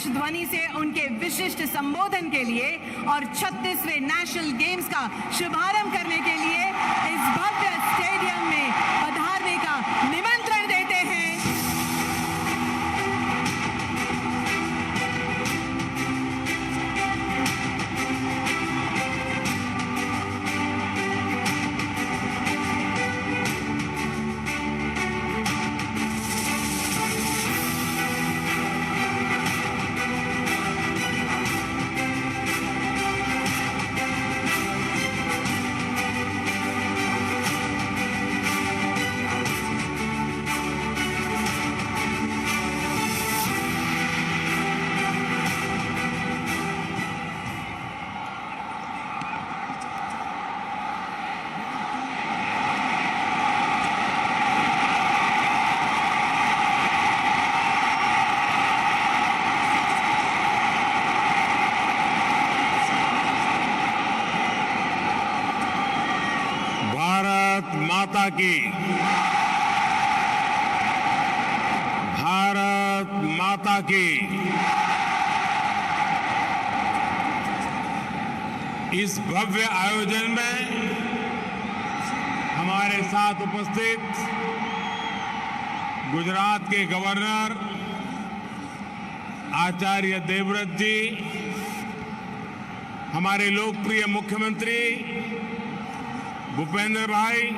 ध्वनि से उनके विशिष्ट संबोधन के लिए और 36वें नेशनल गेम्स का शुभारंभ करने के लिए इस भव्य स्टेडियम में पधारने का निमंत्रण देते हैं। माता की, भारत माता की। इस भव्य आयोजन में हमारे साथ उपस्थित गुजरात के गवर्नर आचार्य देवव्रत जी, हमारे लोकप्रिय मुख्यमंत्री भूपेंद्र भाई,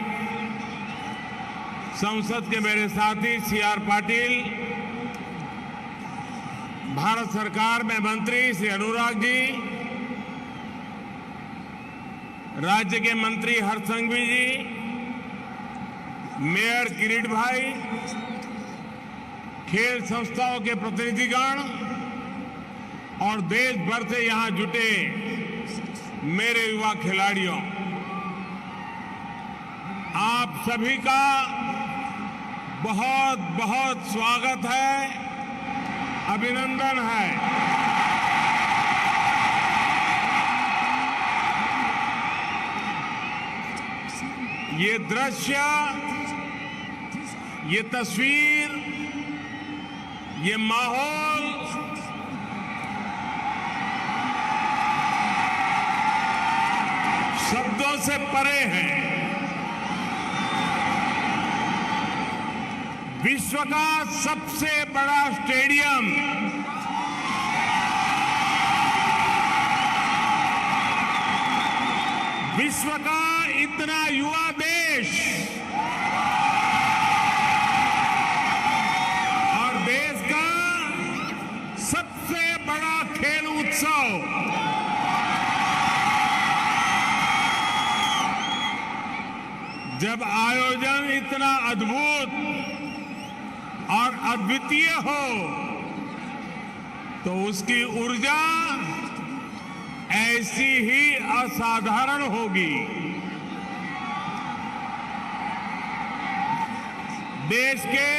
संसद के मेरे साथी CR पाटिल, भारत सरकार में मंत्री श्री अनुराग जी, राज्य के मंत्री हरसंघवी जी, मेयर किरीट भाई, खेल संस्थाओं के प्रतिनिधिगण और देश भर से यहां जुटे मेरे युवा खिलाड़ियों, आप सभी का बहुत बहुत स्वागत है, अभिनंदन है। ये दृश्य, ये तस्वीर, ये माहौल शब्दों से परे है। विश्व का सबसे बड़ा स्टेडियम, विश्व का इतना युवा देश और देश का सबसे बड़ा खेल उत्सव, जब आयोजन इतना अद्भुत और अद्वितीय हो तो उसकी ऊर्जा ऐसी ही असाधारण होगी। देश के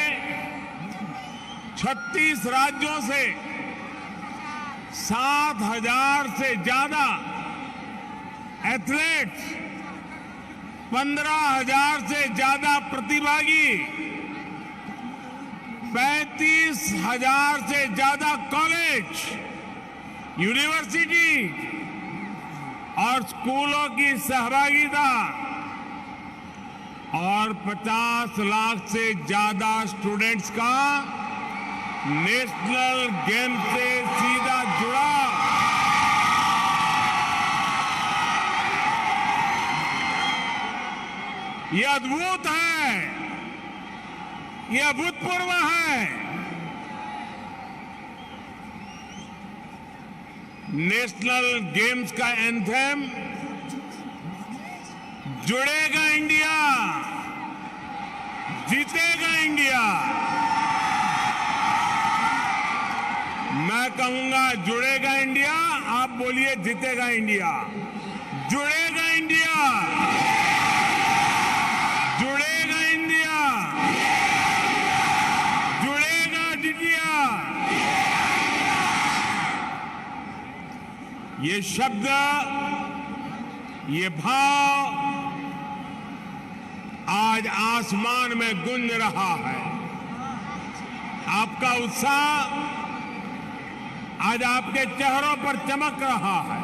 36 राज्यों से 7,000 से ज्यादा एथलीट्स, 15,000 से ज्यादा प्रतिभागी, 35,000 से ज्यादा कॉलेज, यूनिवर्सिटी और स्कूलों की सहभागिता और 50 लाख से ज्यादा स्टूडेंट्स का नेशनल गेम से सीधा जुड़ाव, ये अद्भुत है, ये अभूतपूर्व है। नेशनल गेम्स का एंथम जुड़ेगा इंडिया, जीतेगा इंडिया। मैं कहूंगा जुड़ेगा इंडिया, आप बोलिए जीतेगा इंडिया। जुड़ेगा इंडिया, जुड़ेगा इंडिया, जुड़ेगा इंडिया। ये शब्द, ये भाव आज आसमान में गूंज रहा है। आपका उत्साह आज आपके चेहरों पर चमक रहा है।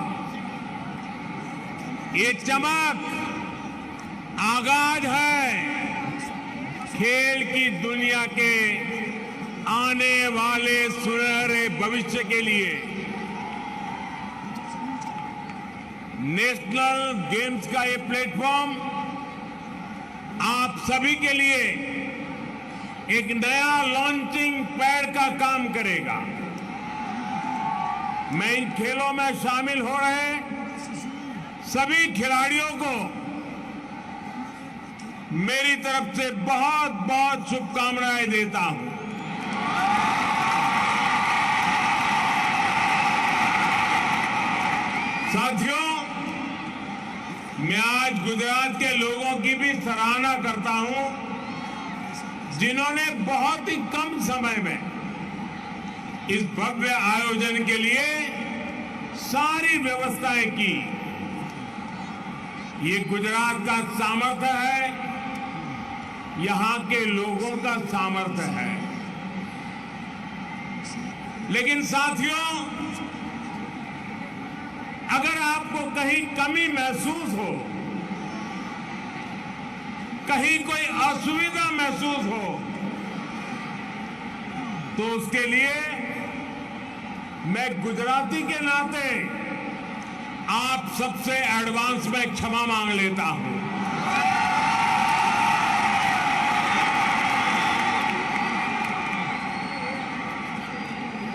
ये चमक आगाज है खेल की दुनिया के आने वाले सुनहरे भविष्य के लिए। नेशनल गेम्स का ये प्लेटफॉर्म आप सभी के लिए एक नया लॉन्चिंग पैड का काम करेगा। मैं इन खेलों में शामिल हो रहे सभी खिलाड़ियों को मेरी तरफ से बहुत बहुत शुभकामनाएं देता हूं। साथियों, मैं आज गुजरात के लोगों की भी सराहना करता हूं जिन्होंने बहुत ही कम समय में इस भव्य आयोजन के लिए सारी व्यवस्थाएं की। ये गुजरात का सामर्थ्य है, यहां के लोगों का सामर्थ्य है। लेकिन साथियों, अगर आपको कहीं कमी महसूस हो, कहीं कोई असुविधा महसूस हो, तो उसके लिए मैं गुजराती के नाते आप सबसे एडवांस में क्षमा मांग लेता हूं।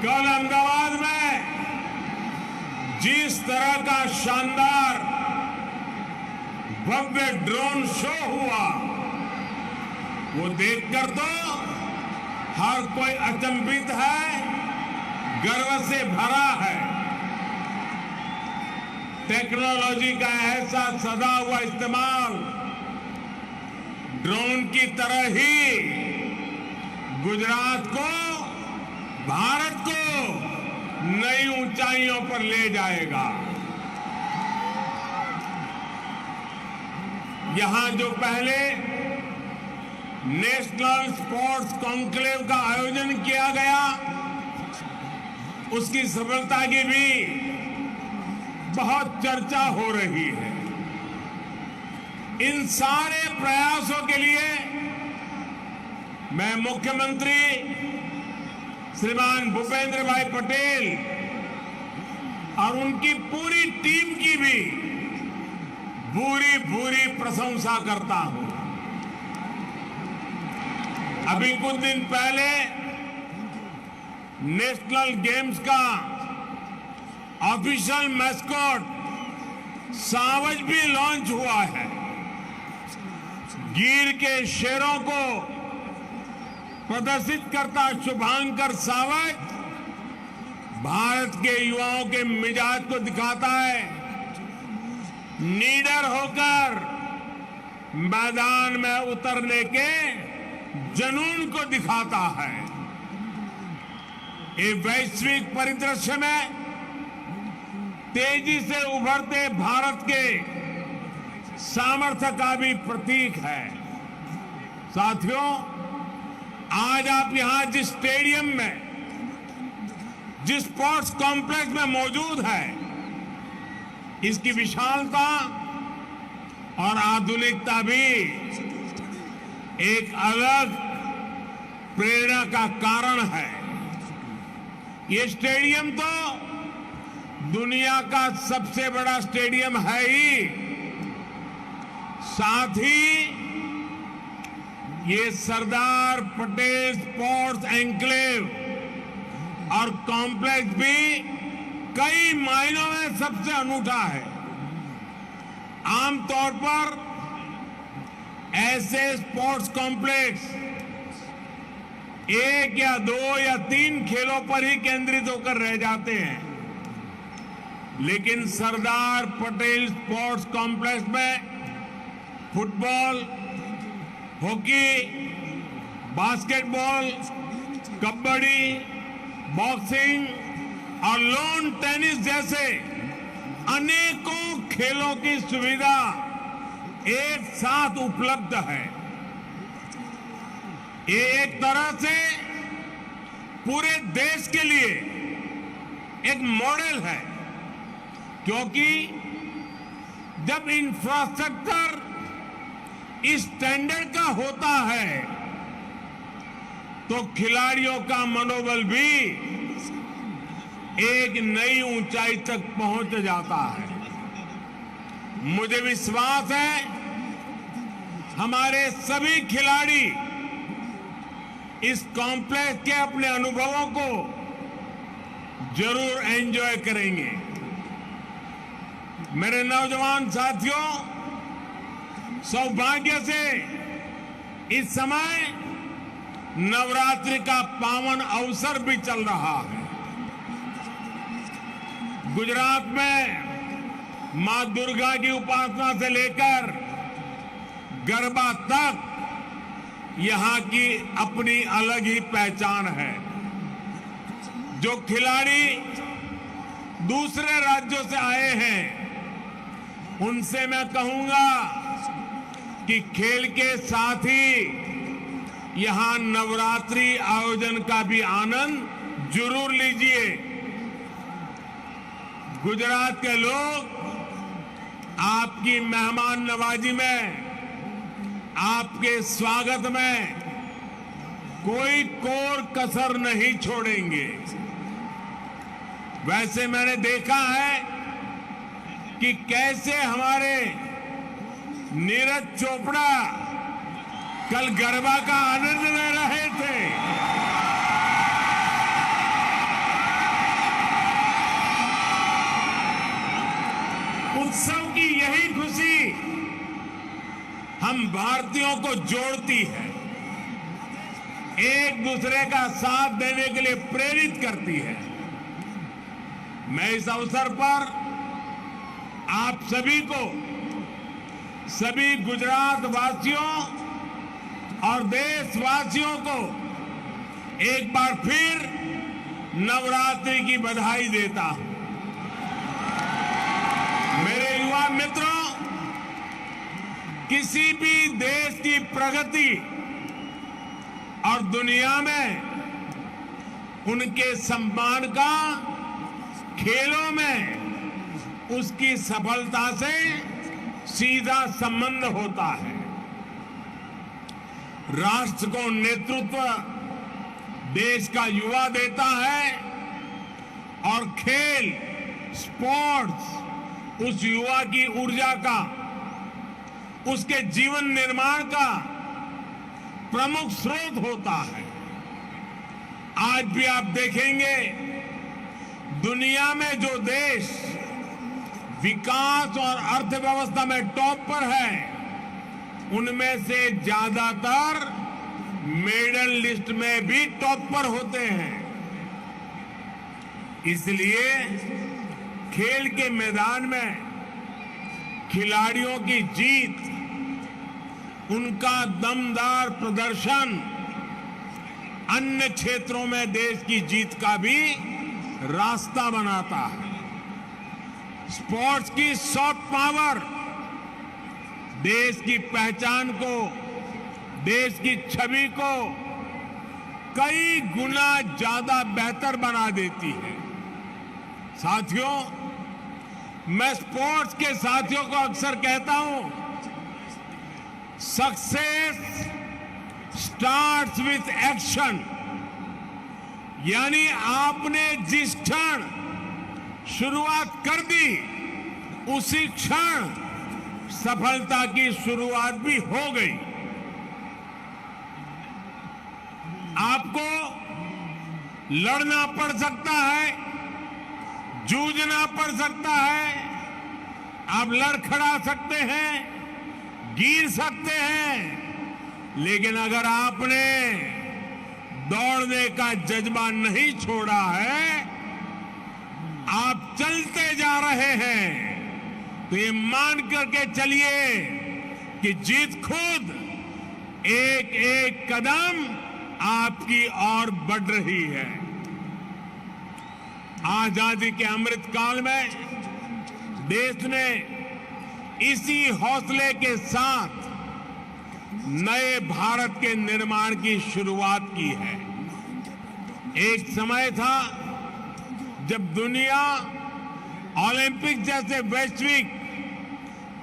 कल अहमदाबाद में जिस तरह का शानदार भव्य ड्रोन शो हुआ, वो देखकर तो हर कोई अचंभित है, गर्व से भरा है। टेक्नोलॉजी का ऐसा सदा हुआ इस्तेमाल ड्रोन की तरह ही गुजरात को, भारत को नई ऊंचाइयों पर ले जाएगा। यहां जो पहले नेशनल स्पोर्ट्स कॉन्क्लेव का आयोजन किया गया, उसकी सफलता की भी बहुत चर्चा हो रही है। इन सारे प्रयासों के लिए मैं मुख्यमंत्री श्रीमान भूपेंद्र भाई पटेल और उनकी पूरी टीम की भी भूरी प्रशंसा करता हूं। अभी कुछ दिन पहले नेशनल गेम्स का ऑफिशियल मैस्कॉट सावज भी लॉन्च हुआ है। गिर के शेरों को प्रदर्शित करता शुभांकर सावज भारत के युवाओं के मिजाज को दिखाता है, निडर होकर मैदान में उतरने के जुनून को दिखाता है। ये वैश्विक परिदृश्य में तेजी से उभरते भारत के सामर्थ्य का भी प्रतीक है। साथियों, आज आप यहां जिस स्टेडियम में, जिस स्पोर्ट्स कॉम्प्लेक्स में मौजूद है, इसकी विशालता और आधुनिकता भी एक अलग प्रेरणा का कारण है। ये स्टेडियम तो दुनिया का सबसे बड़ा स्टेडियम है ही, साथ ही ये सरदार पटेल स्पोर्ट्स एन्क्लेव और कॉम्प्लेक्स भी कई मायनों में सबसे अनूठा है। आमतौर पर ऐसे स्पोर्ट्स कॉम्प्लेक्स एक या दो या तीन खेलों पर ही केंद्रित होकर रह जाते हैं, लेकिन सरदार पटेल स्पोर्ट्स कॉम्प्लेक्स में football, hockey, basketball, kabaddi, boxing और लॉन टेनिस जैसे अनेकों खेलों की सुविधा एक साथ उपलब्ध है। ये एक तरह से पूरे देश के लिए एक मॉडल है, क्योंकि जब इंफ्रास्ट्रक्चर इस स्टैंडर्ड का होता है तो खिलाड़ियों का मनोबल भी एक नई ऊंचाई तक पहुंच जाता है। मुझे विश्वास है हमारे सभी खिलाड़ी इस कॉम्प्लेक्स के अपने अनुभवों को जरूर एंजॉय करेंगे। मेरे नौजवान साथियों, सौभाग्य से इस समय नवरात्रि का पावन अवसर भी चल रहा है। गुजरात में मां दुर्गा की उपासना से लेकर गरबा तक यहां की अपनी अलग ही पहचान है। जो खिलाड़ी दूसरे राज्यों से आए हैं, उनसे मैं कहूंगा कि खेल के साथ ही यहां नवरात्रि आयोजन का भी आनंद जरूर लीजिए। गुजरात के लोग आपकी मेहमान नवाजी में, आपके स्वागत में कोई कोर कसर नहीं छोड़ेंगे। वैसे मैंने देखा है कि कैसे हमारे नीरज चोपड़ा कल गरबा का आनंद ले रहे थे। उत्सव की यही खुशी हम भारतीयों को जोड़ती है, एक दूसरे का साथ देने के लिए प्रेरित करती है। मैं इस अवसर पर आप सभी को, सभी गुजरात वासियों और देशवासियों को एक बार फिर नवरात्रि की बधाई देता हूं। मेरे युवा मित्रों, किसी भी देश की प्रगति और दुनिया में उनके सम्मान का खेलों में उसकी सफलता से सीधा संबंध होता है। राष्ट्र को नेतृत्व देश का युवा देता है और खेल, स्पोर्ट्स उस युवा की ऊर्जा का, उसके जीवन निर्माण का प्रमुख स्रोत होता है। आज भी आप देखेंगे दुनिया में जो देश विकास और अर्थव्यवस्था में टॉप पर है, उनमें से ज्यादातर मेडल लिस्ट में भी टॉप पर होते हैं। इसलिए खेल के मैदान में खिलाड़ियों की जीत, उनका दमदार प्रदर्शन अन्य क्षेत्रों में देश की जीत का भी रास्ता बनाता है। स्पोर्ट्स की सॉफ्ट पावर देश की पहचान को, देश की छवि को कई गुना ज्यादा बेहतर बना देती है। साथियों, मैं स्पोर्ट्स के साथियों को अक्सर कहता हूं, सक्सेस स्टार्ट्स विथ एक्शन। यानी आपने जिस क्षण शुरुआत कर दी, उसी क्षण सफलता की शुरुआत भी हो गई। आपको लड़ना पड़ सकता है, जूझना पड़ सकता है, आप लड़खड़ा सकते हैं, गिर सकते हैं, लेकिन अगर आपने दौड़ने का जज्बा नहीं छोड़ा है, आप चलते जा रहे हैं, तो ये मान करके चलिए कि जीत खुद एक एक कदम आपकी ओर बढ़ रही है। आजादी के अमृत काल में देश ने इसी हौसले के साथ नए भारत के निर्माण की शुरुआत की है। एक समय था जब दुनिया ओलंपिक जैसे वैश्विक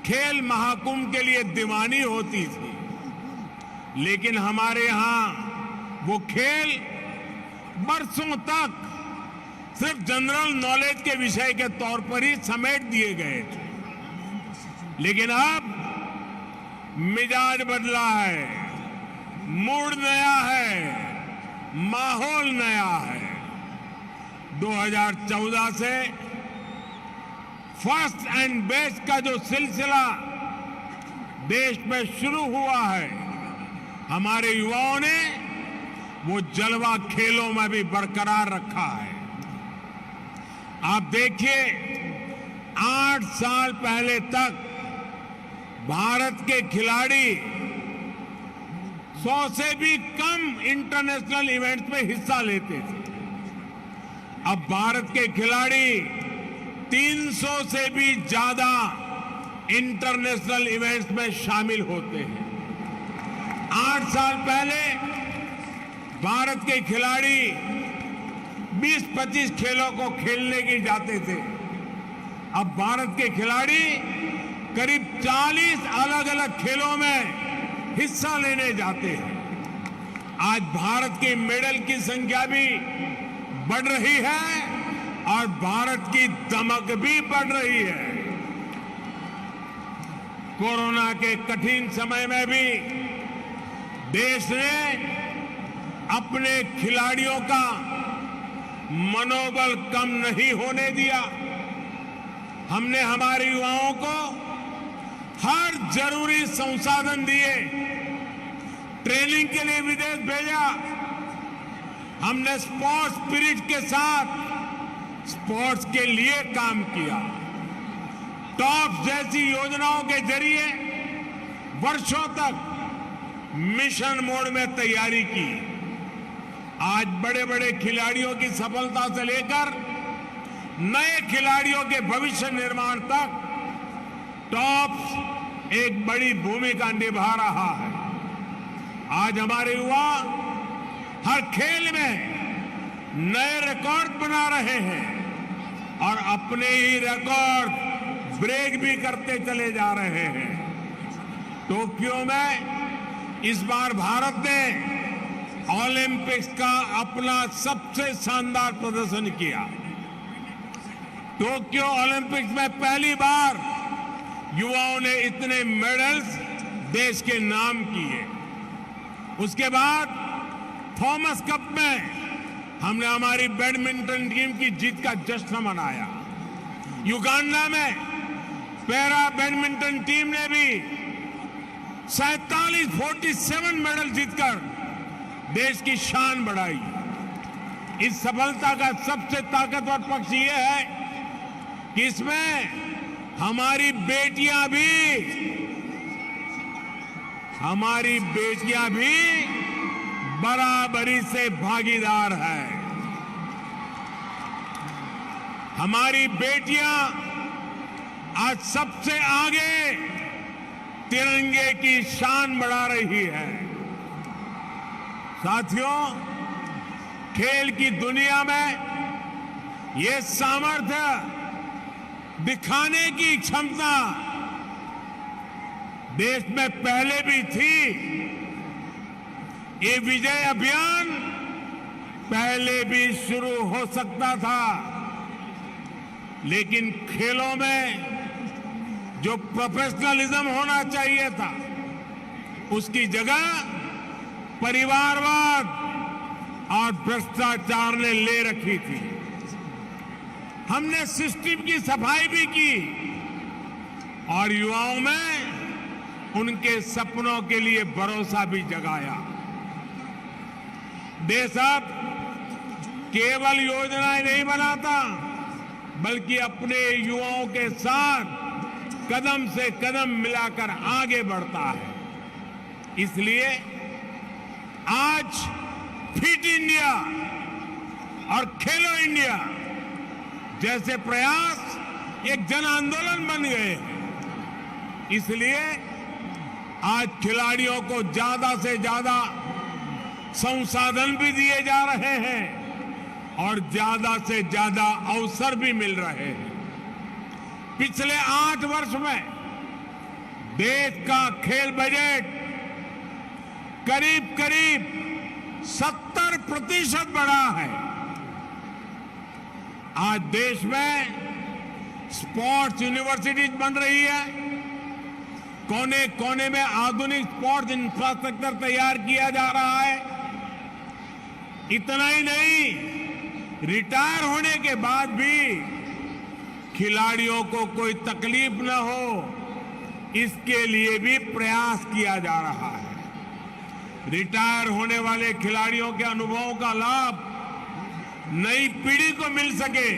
खेल महाकुंभ के लिए दीवानी होती थी, लेकिन हमारे यहां वो खेल बरसों तक सिर्फ जनरल नॉलेज के विषय के तौर पर ही समेट दिए गए थे। लेकिन अब मिजाज बदला है, मूड नया है, माहौल नया है। 2014 से फर्स्ट एंड बेस्ट का जो सिलसिला देश में शुरू हुआ है, हमारे युवाओं ने वो जलवा खेलों में भी बरकरार रखा है। आप देखिए, 8 साल पहले तक भारत के खिलाड़ी 100 से भी कम इंटरनेशनल इवेंट्स में हिस्सा लेते थे। अब भारत के खिलाड़ी 300 से भी ज्यादा इंटरनेशनल इवेंट्स में शामिल होते हैं। 8 साल पहले भारत के खिलाड़ी 20-25 खेलों को खेलने के जाते थे। अब भारत के खिलाड़ी करीब 40 अलग अलग खेलों में हिस्सा लेने जाते हैं। आज भारत के मेडल की संख्या भी बढ़ रही है और भारत की दमक भी बढ़ रही है। कोरोना के कठिन समय में भी देश ने अपने खिलाड़ियों का मनोबल कम नहीं होने दिया। हमने हमारे युवाओं को हर जरूरी संसाधन दिए, ट्रेनिंग के लिए विदेश भेजा। हमने स्पोर्ट्स स्पिरिट के साथ स्पोर्ट्स के लिए काम किया। टॉप्स जैसी योजनाओं के जरिए वर्षों तक मिशन मोड में तैयारी की। आज बड़े बड़े खिलाड़ियों की सफलता से लेकर नए खिलाड़ियों के भविष्य निर्माण तक टॉप्स एक बड़ी भूमिका निभा रहा है। आज हमारे युवा हर खेल में नए रिकॉर्ड बना रहे हैं और अपने ही रिकॉर्ड ब्रेक भी करते चले जा रहे हैं। टोक्यो में इस बार भारत ने ओलंपिक्स का अपना सबसे शानदार प्रदर्शन किया। टोक्यो ओलंपिक्स में पहली बार युवाओं ने इतने मेडल्स देश के नाम किए। उसके बाद थॉमस कप में हमने हमारी बैडमिंटन टीम की जीत का जश्न मनाया। युगांडा में पैरा बैडमिंटन टीम ने भी 47 मेडल जीतकर देश की शान बढ़ाई। इस सफलता का सबसे ताकतवर पक्ष ये है कि इसमें हमारी बेटियां भी बराबरी से भागीदार है। हमारी बेटियां आज सबसे आगे तिरंगे की शान बढ़ा रही है। साथियों, खेल की दुनिया में ये सामर्थ्य दिखाने की क्षमता देश में पहले भी थी। ये विजय अभियान पहले भी शुरू हो सकता था, लेकिन खेलों में जो प्रोफेशनलिज्म होना चाहिए था, उसकी जगह परिवारवाद और भ्रष्टाचार ने ले रखी थी। हमने सिस्टम की सफाई भी की और युवाओं में उनके सपनों के लिए भरोसा भी जगाया। देश अब केवल योजनाएं नहीं बनाता, बल्कि अपने युवाओं के साथ कदम से कदम मिलाकर आगे बढ़ता है। इसलिए आज फिट इंडिया और खेलो इंडिया जैसे प्रयास एक जन आंदोलन बन गए। इसलिए आज खिलाड़ियों को ज्यादा से ज्यादा संसाधन भी दिए जा रहे हैं, और ज्यादा से ज्यादा अवसर भी मिल रहे हैं। पिछले 8 वर्ष में देश का खेल बजट करीब करीब 70% बढ़ा है। आज देश में स्पोर्ट्स यूनिवर्सिटीज बन रही है, कोने कोने में आधुनिक स्पोर्ट्स इंफ्रास्ट्रक्चर तैयार किया जा रहा है। इतना ही नहीं, रिटायर होने के बाद भी खिलाड़ियों को कोई तकलीफ न हो, इसके लिए भी प्रयास किया जा रहा है। रिटायर होने वाले खिलाड़ियों के अनुभवों का लाभ नई पीढ़ी को मिल सके,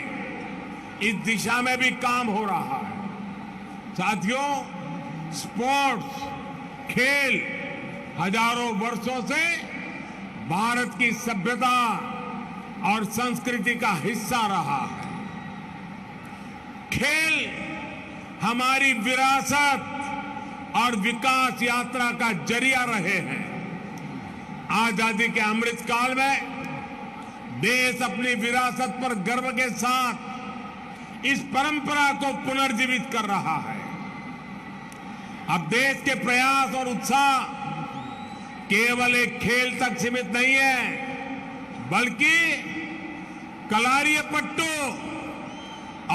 इस दिशा में भी काम हो रहा है। साथियों, स्पोर्ट्स खेल हजारों वर्षों से भारत की सभ्यता और संस्कृति का हिस्सा रहा है। खेल हमारी विरासत और विकास यात्रा का जरिया रहे हैं। आजादी के अमृत काल में देश अपनी विरासत पर गर्व के साथ इस परंपरा को पुनर्जीवित कर रहा है। अब देश के प्रयास और उत्साह केवल एक खेल तक सीमित नहीं है, बल्कि कलारीपयट्टू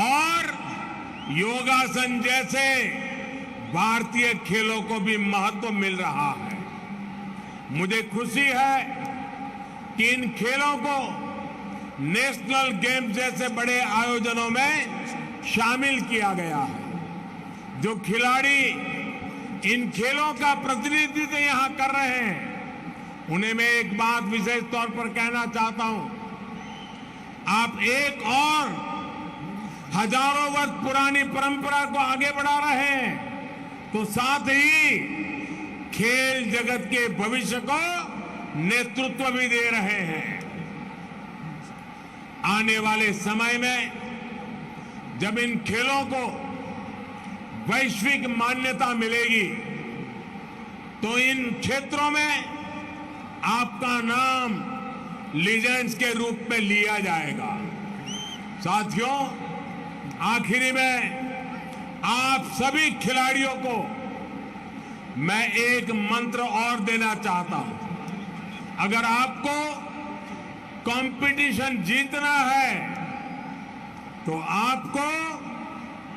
और योगासन जैसे भारतीय खेलों को भी महत्व मिल रहा है। मुझे खुशी है कि इन खेलों को नेशनल गेम्स जैसे बड़े आयोजनों में शामिल किया गया है। जो खिलाड़ी इन खेलों का प्रतिनिधित्व यहां कर रहे हैं, उन्हें मैं एक बात विशेष तौर पर कहना चाहता हूं। आप एक और हजारों वर्ष पुरानी परंपरा को आगे बढ़ा रहे हैं, तो साथ ही खेल जगत के भविष्य को नेतृत्व भी दे रहे हैं। आने वाले समय में जब इन खेलों को वैश्विक मान्यता मिलेगी, तो इन क्षेत्रों में आपका नाम लीजेंड्स के रूप में लिया जाएगा। साथियों, आखिरी में आप सभी खिलाड़ियों को मैं एक मंत्र और देना चाहता हूं। अगर आपको कंपटीशन जीतना है, तो आपको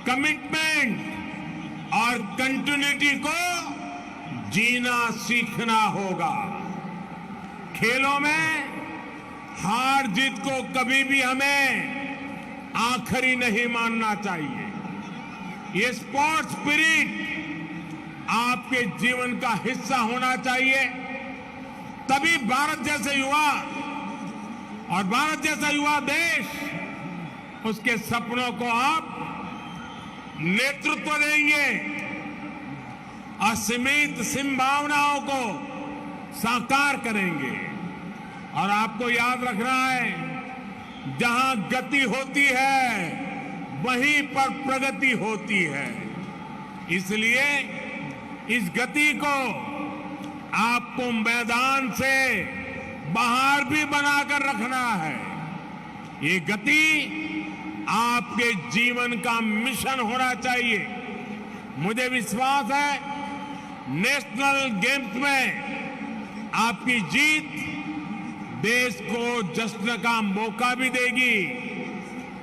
कमिटमेंट और कंटिन्यूटी को जीना सीखना होगा। खेलों में हार जीत को कभी भी हमें आखिरी नहीं मानना चाहिए। ये स्पोर्ट्स स्पिरिट आपके जीवन का हिस्सा होना चाहिए। तभी भारत जैसे युवा और भारत जैसा युवा देश, उसके सपनों को आप नेतृत्व देंगे, असीमित संभावनाओं को साकार करेंगे। और आपको याद रखना है, जहां गति होती है वहीं पर प्रगति होती है। इसलिए इस गति को आपको मैदान से बाहर भी बनाकर रखना है। ये गति आपके जीवन का मिशन होना चाहिए। मुझे विश्वास है, नेशनल गेम्स में आपकी जीत देश को जश्न का मौका भी देगी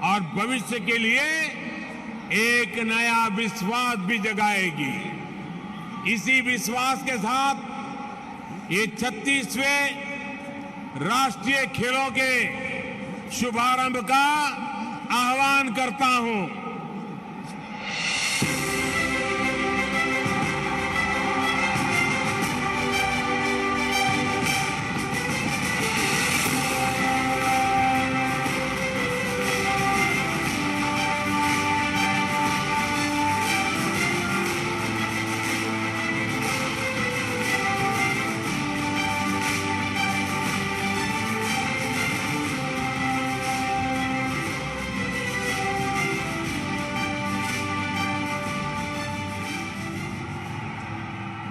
और भविष्य के लिए एक नया विश्वास भी जगाएगी। इसी विश्वास के साथ ये 36वें राष्ट्रीय खेलों के शुभारंभ का आह्वान करता हूं।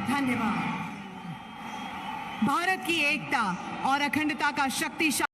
धन्यवाद। भारत की एकता और अखंडता का शक्तिशाली